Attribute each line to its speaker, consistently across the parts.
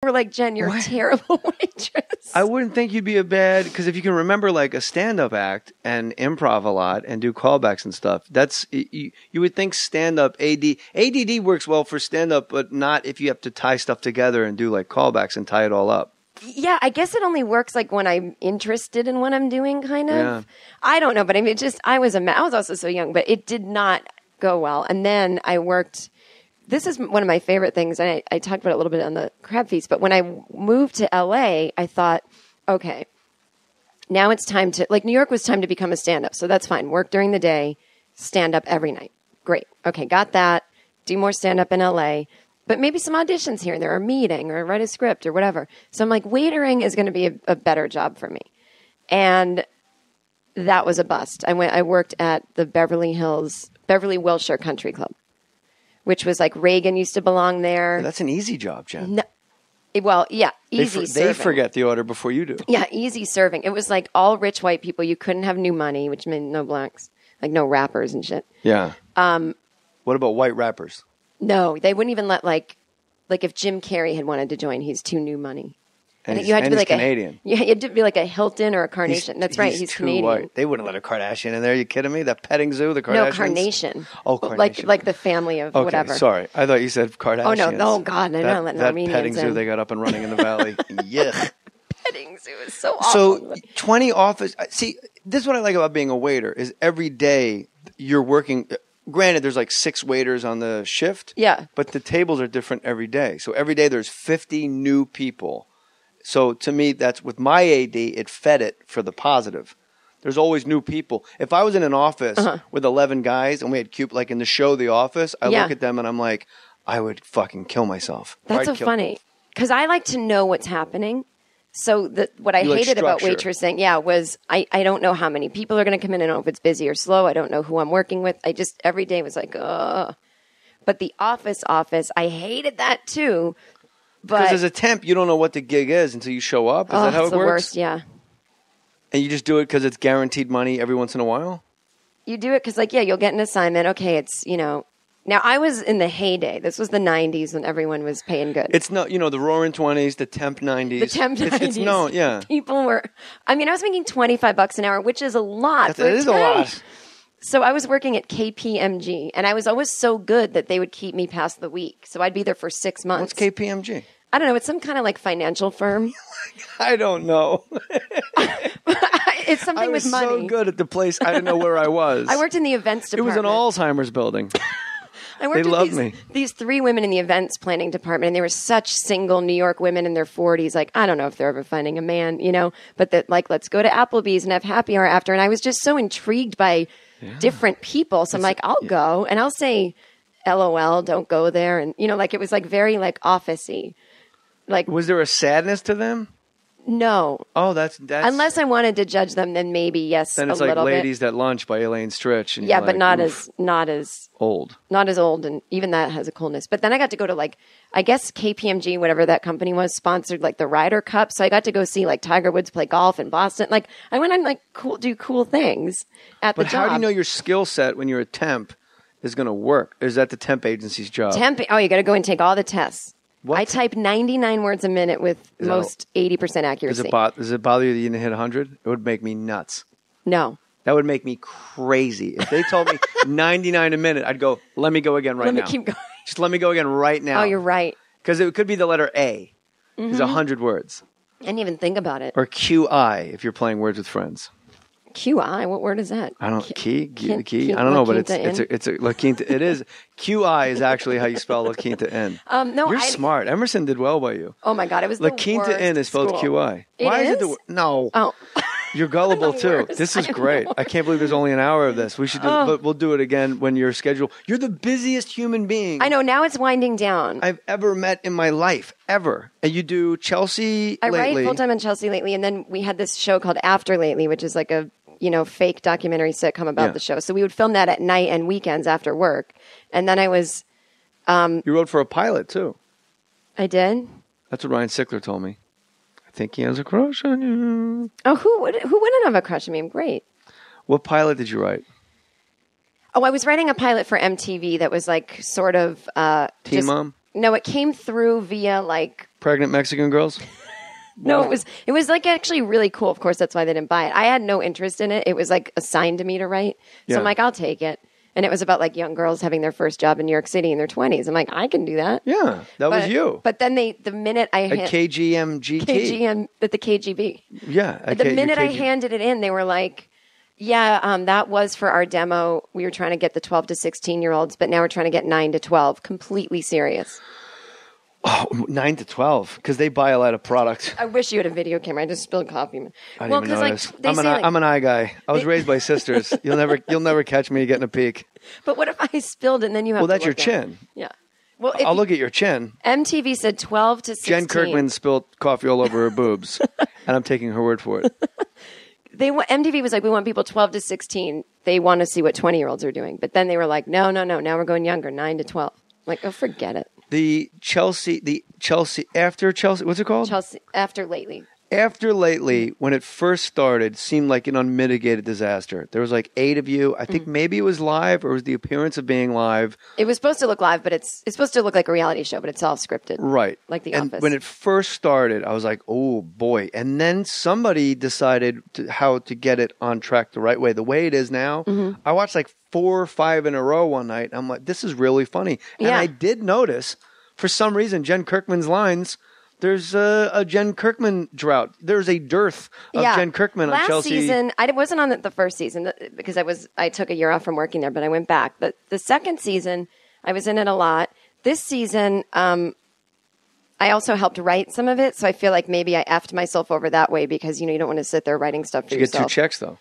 Speaker 1: We're like, Jen, you're a terrible waitress.
Speaker 2: I wouldn't think you'd be a bad, because if you can remember like a stand-up act and improv a lot and do callbacks and stuff, that's you would think stand-up ADD works well for stand-up, but not if you have to tie stuff together and do like callbacks and tie it all up.
Speaker 1: Yeah, I guess it only works like when I'm interested in what I'm doing, kind of.
Speaker 2: Yeah.
Speaker 1: I don't know, but I mean, I was also so young, but it did not go well. And then I worked. This is one of my favorite things, and I talked about it a little bit on the Crab Feast, but when I moved to LA, I thought, okay, now it's time to, like, New York was time to become a stand-up, so that's fine. Work during the day, stand-up every night. Great. Okay, got that. Do more stand-up in LA, but maybe some auditions here and there, or a meeting, or write a script, or whatever. So I'm like, waitering is going to be a better job for me. And that was a bust. I worked at the Beverly Wilshire Country Club, which was like Reagan used to belong there.
Speaker 2: That's an easy job, Jen.
Speaker 1: No, well, yeah, easy serving.
Speaker 2: They forget the order before you do.
Speaker 1: Yeah, easy serving. It was like all rich white people. You couldn't have new money, which meant no blacks, like no rappers and shit.
Speaker 2: Yeah. What about white rappers?
Speaker 1: No, they wouldn't even let like if Jim Carrey had wanted to join, he's too new money.
Speaker 2: And
Speaker 1: you had to be like
Speaker 2: Canadian.
Speaker 1: You had to be like a Hilton or a Carnation. That's right. He's
Speaker 2: too
Speaker 1: Canadian.
Speaker 2: white. They wouldn't let a Kardashian in there. Are you kidding me? The petting zoo, the Kardashians?
Speaker 1: No, Carnation.
Speaker 2: Oh, Carnation.
Speaker 1: Like the family of whatever.
Speaker 2: Sorry. I thought you said Kardashians.
Speaker 1: Oh, no. Oh, God. I'm not letting Armenians in.
Speaker 2: That petting zoo they got up and running in the valley. Yuck.
Speaker 1: Petting zoo is so awful.
Speaker 2: So 20 office. See, this is what I like about being a waiter is every day you're working. Granted, there's like 6 waiters on the shift.
Speaker 1: Yeah.
Speaker 2: But the tables are different every day. So every day there's 50 new people. So to me, that's with my AD, it fed it for the positive. There's always new people. If I was in an office with 11 guys and we had like in the show The Office, I look at them and I'm like, I would fucking kill myself.
Speaker 1: That's so funny. Because I like to know what's happening. So what I hated about waitressing, was I don't know how many people are going to come in. I don't know if it's busy or slow. I don't know who I'm working with. I just, every day was like, ugh. But the office, I hated that too.
Speaker 2: Because as a temp, you don't know what the gig is until you show up. Is that how it works?
Speaker 1: It's the worst, yeah.
Speaker 2: And you just do it because it's guaranteed money every once in a while?
Speaker 1: You do it because, you'll get an assignment. Okay, it's, Now, I was in the heyday. This was the 90s when everyone was paying good.
Speaker 2: It's not, the roaring 20s, the temp 90s.
Speaker 1: The temp 90s.
Speaker 2: It's no, yeah.
Speaker 1: People were, I was making $25 an hour, which is a lot.
Speaker 2: It is a lot.
Speaker 1: So I was working at KPMG, and I was always so good that they would keep me past the week. So I'd be there for 6 months.
Speaker 2: What's KPMG?
Speaker 1: I don't know. It's some kind of like financial firm.
Speaker 2: I don't know.
Speaker 1: It's something with money.
Speaker 2: I was so good at the place. I didn't know where I was.
Speaker 1: I worked in the events department.
Speaker 2: It was an Alzheimer's building.
Speaker 1: They loved me. These 3 women in the events planning department, and they were such single New York women in their 40s. Like, I don't know if they're ever finding a man, but that like, let's go to Applebee's and have happy hour after. And I was just so intrigued by different people. So I'm like, I'll go and I'll say, LOL, don't go there. And, it was like very like office-y. Like,
Speaker 2: was there a sadness to them?
Speaker 1: No.
Speaker 2: Oh, that's
Speaker 1: unless I wanted to judge them, then maybe yes.
Speaker 2: Then it's
Speaker 1: a
Speaker 2: like
Speaker 1: little
Speaker 2: Ladies
Speaker 1: bit.
Speaker 2: That Lunch by Elaine Stritch. And
Speaker 1: but not
Speaker 2: like,
Speaker 1: as
Speaker 2: old.
Speaker 1: Not as old, and even that has a coolness. But then I got to go to like, I guess KPMG, whatever that company was, sponsored like the Ryder Cup. So I got to go see like Tiger Woods play golf in Boston. Like I went on like do cool things at the job.
Speaker 2: But how do you know your skill set when you're a temp is going to work? Is that the temp agency's job?
Speaker 1: You got to go and take all the tests.
Speaker 2: What?
Speaker 1: I type 99 words a minute with most 80% accuracy.
Speaker 2: Does it bother you that you didn't hit 100? It would make me nuts.
Speaker 1: No.
Speaker 2: That would make me crazy. If they told me 99 a minute, I'd go, let me go again right now.
Speaker 1: Let me keep going.
Speaker 2: Just let me go again right now.
Speaker 1: Oh, you're right.
Speaker 2: Because it could be the letter A. It's 100 words.
Speaker 1: I didn't even think about it.
Speaker 2: Or QI if you're playing Words with Friends.
Speaker 1: QI? What word is that?
Speaker 2: I don't key. I don't know, but it's a La Quinta. It is QI is actually how you spell La Quinta Inn.
Speaker 1: No,
Speaker 2: you're smart. Emerson did well by you.
Speaker 1: Oh my God, it was
Speaker 2: La
Speaker 1: the
Speaker 2: Quinta
Speaker 1: worst
Speaker 2: Inn is spelled
Speaker 1: school.
Speaker 2: QI.
Speaker 1: Why
Speaker 2: is it no?
Speaker 1: Oh,
Speaker 2: you're gullible too.
Speaker 1: worst.
Speaker 2: This is great. I can't believe there's only an hour of this. We should do, but we'll do it again when you're scheduled. You're the busiest human being
Speaker 1: I know. Now it's winding down.
Speaker 2: I've ever met in my life, ever. And you do Chelsea
Speaker 1: I
Speaker 2: lately.
Speaker 1: write full time on Chelsea lately, and then we had this show called After Lately, which is like a fake documentary sitcom about the show. So we would film that at night and weekends after work. And then I was...
Speaker 2: you wrote for a pilot, too.
Speaker 1: I did?
Speaker 2: That's what Ryan Sickler told me. I think he has a crush on you.
Speaker 1: Oh, who wouldn't have a crush on me? I'm great.
Speaker 2: What pilot did you write?
Speaker 1: Oh, I was writing a pilot for MTV that was like sort of...
Speaker 2: Teen Mom?
Speaker 1: No, it came through via like
Speaker 2: Pregnant Mexican girls?
Speaker 1: No, it was like actually really cool. Of course, that's why they didn't buy it. I had no interest in it. It was like assigned to me to write. So
Speaker 2: Yeah.
Speaker 1: I'm like, I'll take it. And it was about like young girls having their first job in New York City in their 20s. I'm like, I can do that.
Speaker 2: Yeah, that was you.
Speaker 1: But then the minute I
Speaker 2: At KGMGT.
Speaker 1: KGM at the KGB.
Speaker 2: Yeah.
Speaker 1: The minute I handed it in, they were like, yeah, that was for our demo. We were trying to get the 12 to 16-year-olds, but now we're trying to get 9 to 12. Completely serious.
Speaker 2: Oh, 9 to 12, because they buy a lot of product.
Speaker 1: I wish you had a video camera. I just spilled coffee.
Speaker 2: I didn't even notice. I'm an eye guy. I was raised by sisters. You'll never catch me getting a peek.
Speaker 1: But what if I spilled it and then you have to
Speaker 2: that's your
Speaker 1: look at
Speaker 2: chin.
Speaker 1: it? Yeah. Well,
Speaker 2: I'll look at your chin.
Speaker 1: MTV said 12 to 16.
Speaker 2: Jen Kirkman spilled coffee all over her boobs, and I'm taking her word for it.
Speaker 1: MTV was like, we want people 12 to 16. They want to see what 20-year-olds are doing. But then they were like, no. Now we're going younger, 9 to 12. I'm like, oh, forget it.
Speaker 2: The Chelsea, after Chelsea, what's it called?
Speaker 1: Chelsea, after lately.
Speaker 2: After lately, when it first started, seemed like an unmitigated disaster. There was like 8 of you. I think maybe it was live or it was the appearance of being live.
Speaker 1: It was supposed to look live, but it's supposed to look like a reality show, but it's all scripted.
Speaker 2: Right.
Speaker 1: Like The
Speaker 2: and
Speaker 1: Office.
Speaker 2: When it first started, I was like, oh boy. And then somebody decided how to get it on track the right way. The way it is now, I watched like 4 or 5 in a row one night. I'm like, this is really funny. And I did notice, for some reason, Jen Kirkman's lines... There's a Jen Kirkman drought. There's a dearth of Jen Kirkman on Chelsea.
Speaker 1: Last season, I wasn't on the first season because I took a year off from working there, but I went back. But the second season, I was in it a lot. This season, I also helped write some of it, so I feel like maybe I effed myself over that way because you don't want to sit there writing stuff for yourself.
Speaker 2: You get 2 checks though.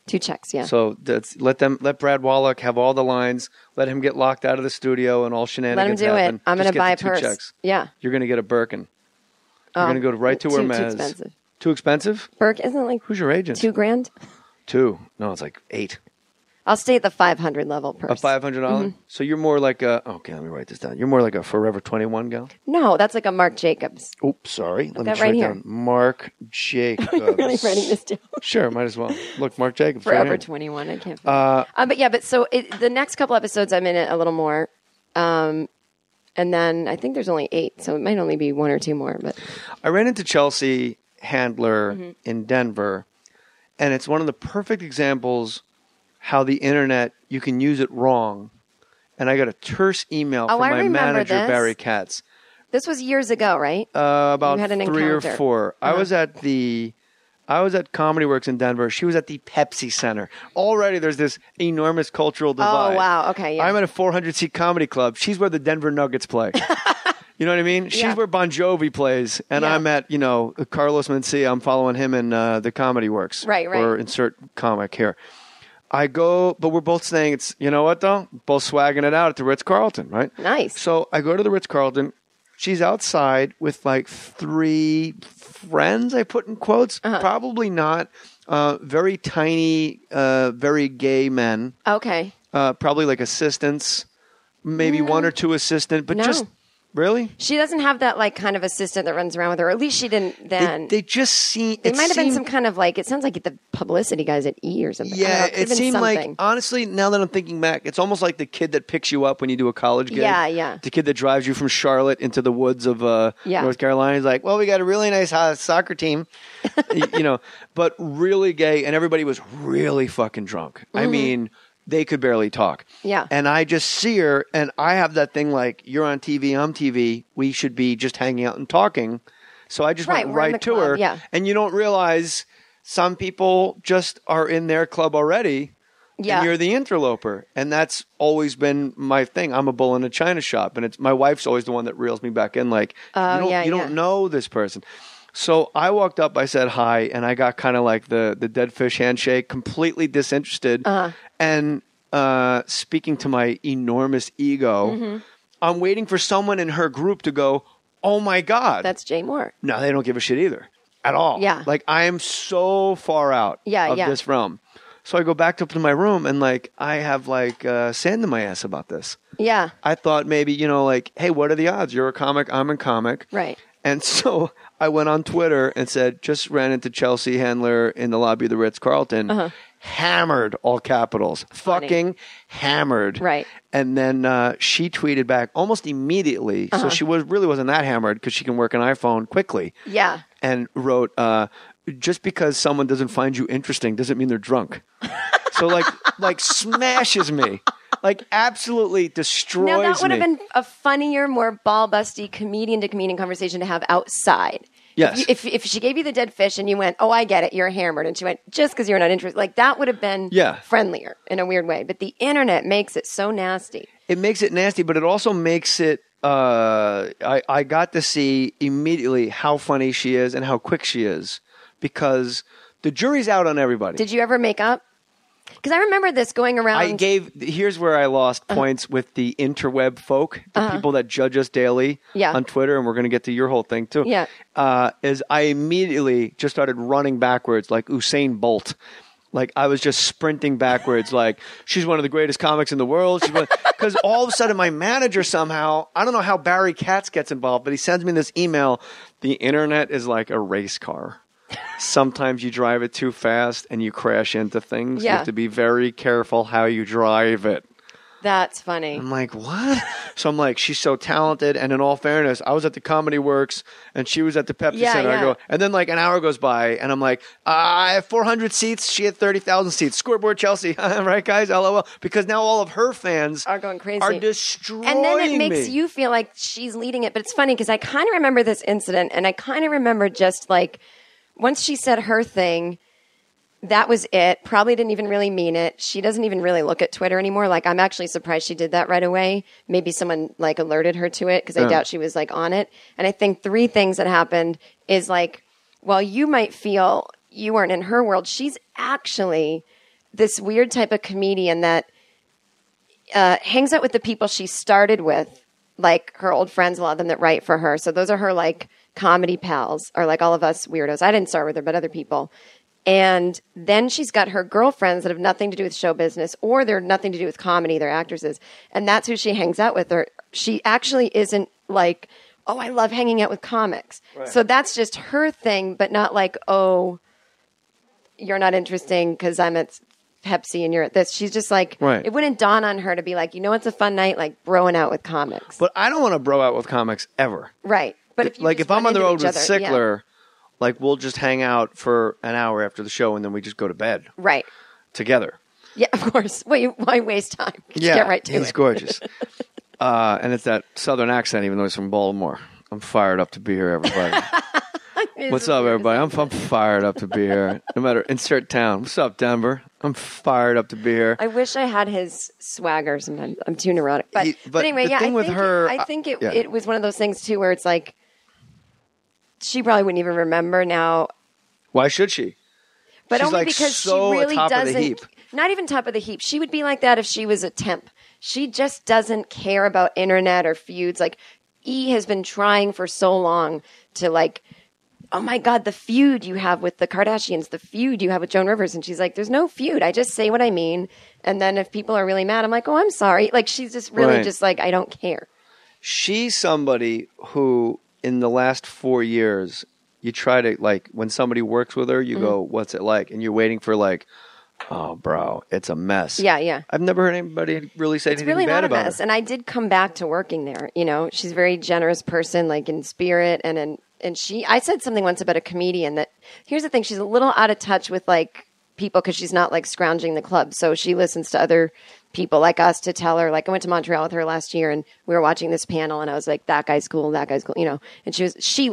Speaker 1: 2 checks, yeah.
Speaker 2: So let Brad Wallach have all the lines. Let him get locked out of the studio and all shenanigans happen.
Speaker 1: Let him do it. I'm going to buy a
Speaker 2: 2
Speaker 1: purse.
Speaker 2: checks.
Speaker 1: Yeah.
Speaker 2: You're going to get a Birkin. You're going to go right to Hermes.
Speaker 1: Too expensive.
Speaker 2: Too expensive?
Speaker 1: Birkin isn't it like
Speaker 2: who's your agent?
Speaker 1: $2,000?
Speaker 2: 2? No, it's like 8.
Speaker 1: I'll stay at the 500 level purse.
Speaker 2: A $500? So you're more like a. Okay, let me write this down. You're more like a Forever 21 gal.
Speaker 1: No, that's like a Marc Jacobs.
Speaker 2: Oops, sorry. Let me
Speaker 1: that
Speaker 2: write
Speaker 1: right here.
Speaker 2: down. Marc Jacobs.
Speaker 1: You're really writing this down.
Speaker 2: Sure, might as well. Look, Marc Jacobs.
Speaker 1: Forever
Speaker 2: right
Speaker 1: 21. I can't. But so the next couple episodes, I'm in it a little more. And then I think there's only 8, so it might only be 1 or 2 more. But
Speaker 2: I ran into Chelsea Handler in Denver, and it's one of the perfect examples how the internet, you can use it wrong. And I got a terse email from my manager, Barry Katz.
Speaker 1: This was years ago, right?
Speaker 2: About
Speaker 1: you had an
Speaker 2: 3 or
Speaker 1: encounter.
Speaker 2: 4. I was at Comedy Works in Denver. She was at the Pepsi Center. Already there's this enormous cultural divide.
Speaker 1: Oh, wow. Okay, yeah.
Speaker 2: I'm at a 400-seat comedy club. She's where the Denver Nuggets play. You know what I mean? She's where Bon Jovi plays. And I'm at, Carlos Mencia. I'm following him in the Comedy Works.
Speaker 1: Right.
Speaker 2: Or insert comic here. I go, but we're both saying it's, you know what, though? Both swagging it out at the Ritz-Carlton, right?
Speaker 1: Nice.
Speaker 2: So I go to the Ritz-Carlton. She's outside with like 3 friends, I put in quotes. Probably not. Very tiny, very gay men.
Speaker 1: Okay.
Speaker 2: Probably like assistants. Maybe 1 or 2 assistant, but just... Really?
Speaker 1: She doesn't have that like kind of assistant that runs around with her. Or at least she didn't then.
Speaker 2: They just seem...
Speaker 1: It might have been some kind of like... It sounds like the publicity guys at E or something.
Speaker 2: Yeah,
Speaker 1: it
Speaker 2: seemed
Speaker 1: something.
Speaker 2: like... Honestly, now that I'm thinking back, it's almost like the kid that picks you up when you do a college gig.
Speaker 1: Yeah.
Speaker 2: The kid that drives you from Charlotte into the woods of North Carolina. He's like, well, we got a really nice soccer team. But really gay. And everybody was really fucking drunk. I mean... They could barely talk.
Speaker 1: Yeah.
Speaker 2: And I just see her, and I have that thing like, you're on TV, I'm TV. We should be just hanging out and talking. So I just went right to her.
Speaker 1: Yeah.
Speaker 2: And you don't realize some people just are in their club already. Yeah. And you're the interloper. And that's always been my thing. I'm a bull in a china shop. And my wife's always the one that reels me back in. Like, you don't know this person. So I walked up, I said hi, and I got kind of like the dead fish handshake, completely disinterested. And speaking to my enormous ego, I'm waiting for someone in her group to go, oh my God.
Speaker 1: That's Jay Mohr.
Speaker 2: No, they don't give a shit either. At all.
Speaker 1: Yeah.
Speaker 2: Like, I am so far out of this realm. So I go back up to my room, and like I have like sand in my ass about this.
Speaker 1: Yeah.
Speaker 2: I thought maybe, like, hey, what are the odds? You're a comic, I'm a comic.
Speaker 1: Right.
Speaker 2: And so I went on Twitter and said, just ran into Chelsea Handler in the lobby of the Ritz-Carlton. hammered, all capitals,
Speaker 1: Funny.
Speaker 2: fucking hammered.
Speaker 1: Right.
Speaker 2: And then she tweeted back almost immediately. So she really wasn't that hammered because she can work an iPhone quickly.
Speaker 1: Yeah.
Speaker 2: And wrote, just because someone doesn't find you interesting doesn't mean they're drunk. So like smashes me. Like absolutely destroys me.
Speaker 1: Now that would have been a funnier, more ball-busty comedian-to-comedian conversation to have outside.
Speaker 2: Yes.
Speaker 1: If she gave you the dead fish and you went, oh, I get it, you're hammered, and she went, just because you're not interested, like that would have been friendlier in a weird way. But the internet makes it so nasty.
Speaker 2: It makes it nasty, but it also makes it. I got to see immediately how funny she is and how quick she is because the jury's out on everybody.
Speaker 1: Did you ever make up? Because I remember this going around.
Speaker 2: Here's where I lost points with the interweb folk, the people that judge us daily on Twitter, and we're going to get to your whole thing too.
Speaker 1: Yeah.
Speaker 2: Is I immediately just started running backwards like Usain Bolt. Like I was just sprinting backwards like she's one of the greatest comics in the world. Because all of a sudden my manager somehow, I don't know how Barry Katz gets involved, but he sends me this email. The internet is like a race car. Sometimes you drive it too fast and you crash into things.
Speaker 1: Yeah.
Speaker 2: You have to be very careful how you drive it.
Speaker 1: That's funny.
Speaker 2: I'm like, what? So I'm like, she's so talented. And in all fairness, I was at the Comedy Works and she was at the Pepsi Center.
Speaker 1: Yeah.
Speaker 2: I go, and then like an hour goes by and I'm like, I have 400 seats. She had 30,000 seats. Scoreboard Chelsea. Right, guys? LOL. Because now all of her fans
Speaker 1: are going crazy.
Speaker 2: Are destroying
Speaker 1: And then it makes
Speaker 2: me.
Speaker 1: you feel like she's leading it. But it's funny because I kind of remember this incident and I kind of remember just like once she said her thing, that was it. Probably didn't even really mean it. She doesn't even really look at Twitter anymore. Like, I'm actually surprised she did that right away. Maybe someone like alerted her to it because I doubt she was like on it. And I think 3 things that happened is like, while you might feel you weren't in her world, she's actually this weird type of comedian that hangs out with the people she started with, like her old friends, a lot of them that write for her. So those are her like comedy pals, or like all of us weirdos. I didn't start with her, but other people. And then she's got her girlfriends that have nothing to do with show business, or they're nothing to do with comedy. They're actresses. And that's who she hangs out with. Her. She actually isn't like, oh, I love hanging out with comics. Right. So that's just her thing, but not like, oh, you're not interesting because I'm at Pepsi and you're at this. She's just like, It wouldn't dawn on her to be like, you know, it's a fun night, like broing out with comics.
Speaker 2: But I don't want to bro out with comics ever.
Speaker 1: Right. But
Speaker 2: if I'm on the road with Sickler, like we'll just hang out for an hour after the show and then we just go to bed.
Speaker 1: Right.
Speaker 2: Together.
Speaker 1: Yeah, of course. Why waste time? Yeah, get right to it.
Speaker 2: He's gorgeous. And it's that southern accent, even though he's from Baltimore. I'm fired up to be here, everybody. What's up, everybody? I'm fired up to be here. No matter, insert town. What's up, Denver? I'm fired up to be here.
Speaker 1: I wish I had his swagger sometimes. I'm too neurotic. But anyway, I think it was one of those things, too, where it's like, she probably wouldn't even remember now.
Speaker 2: Why should she?
Speaker 1: But
Speaker 2: she's
Speaker 1: only
Speaker 2: like
Speaker 1: because
Speaker 2: so
Speaker 1: she really
Speaker 2: top
Speaker 1: doesn't.
Speaker 2: Of the heap.
Speaker 1: Not even top of the heap. She would be like that if she was a temp. She just doesn't care about internet or feuds. Like, E has been trying for so long to like, oh my God, the feud you have with the Kardashians, the feud you have with Joan Rivers. And she's like, there's no feud. I just say what I mean. And then if people are really mad, I'm like, oh, I'm sorry. Like, she's just really just like, I don't care.
Speaker 2: She's somebody who, in the last 4 years, you try to, like, when somebody works with her, you go, what's it like? And you're waiting for, like, oh, bro, it's a mess.
Speaker 1: Yeah.
Speaker 2: I've never heard anybody really say anything
Speaker 1: really
Speaker 2: bad
Speaker 1: not a
Speaker 2: about
Speaker 1: mess.
Speaker 2: her.
Speaker 1: And I did come back to working there. You know, she's a very generous person, like in spirit. And I said something once about a comedian that, here's the thing, she's a little out of touch with, like, people because she's not, like, scrounging the club. So she listens to other people like us to tell her, like, I went to Montreal with her last year and we were watching this panel and I was like, that guy's cool, you know, and she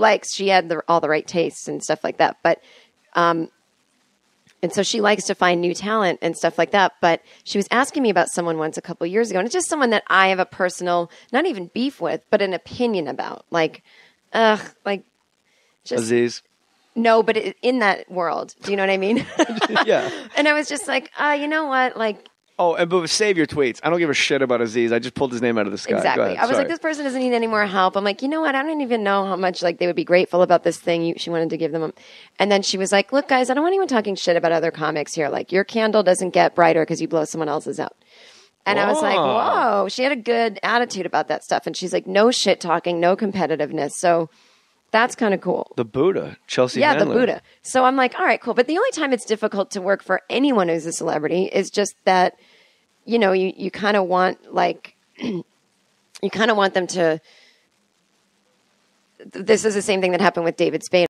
Speaker 1: had all the right tastes and stuff like that. But, and so she likes to find new talent and stuff like that. But she was asking me about someone once a couple of years ago, and it's just someone that I have a personal, not even beef with, but an opinion about. Like, like just
Speaker 2: Aziz.
Speaker 1: No, but in that world, do you know what I mean?
Speaker 2: Yeah.
Speaker 1: And I was just like, you know what, like.
Speaker 2: Oh, but save your tweets. I don't give a shit about Aziz. I just pulled his name out of the sky.
Speaker 1: Exactly.
Speaker 2: Go ahead.
Speaker 1: I was like, this person doesn't need any more help. I'm like, you know what? I don't even know how much like they would be grateful about this thing she wanted to give them. And then she was like, look, guys, I don't want anyone talking shit about other comics here. Like, your candle doesn't get brighter because you blow someone else's out. And I was like, whoa. She had a good attitude about that stuff. And she's like, no shit talking, no competitiveness. So That's kind of cool.
Speaker 2: The Buddha, Chelsea
Speaker 1: Yeah,
Speaker 2: Handler.
Speaker 1: the Buddha. So I'm like, all right, cool. But the only time it's difficult to work for anyone who's a celebrity is just that, you know, you kind of want like, you kind of want them to. This is the same thing that happened with David Spade.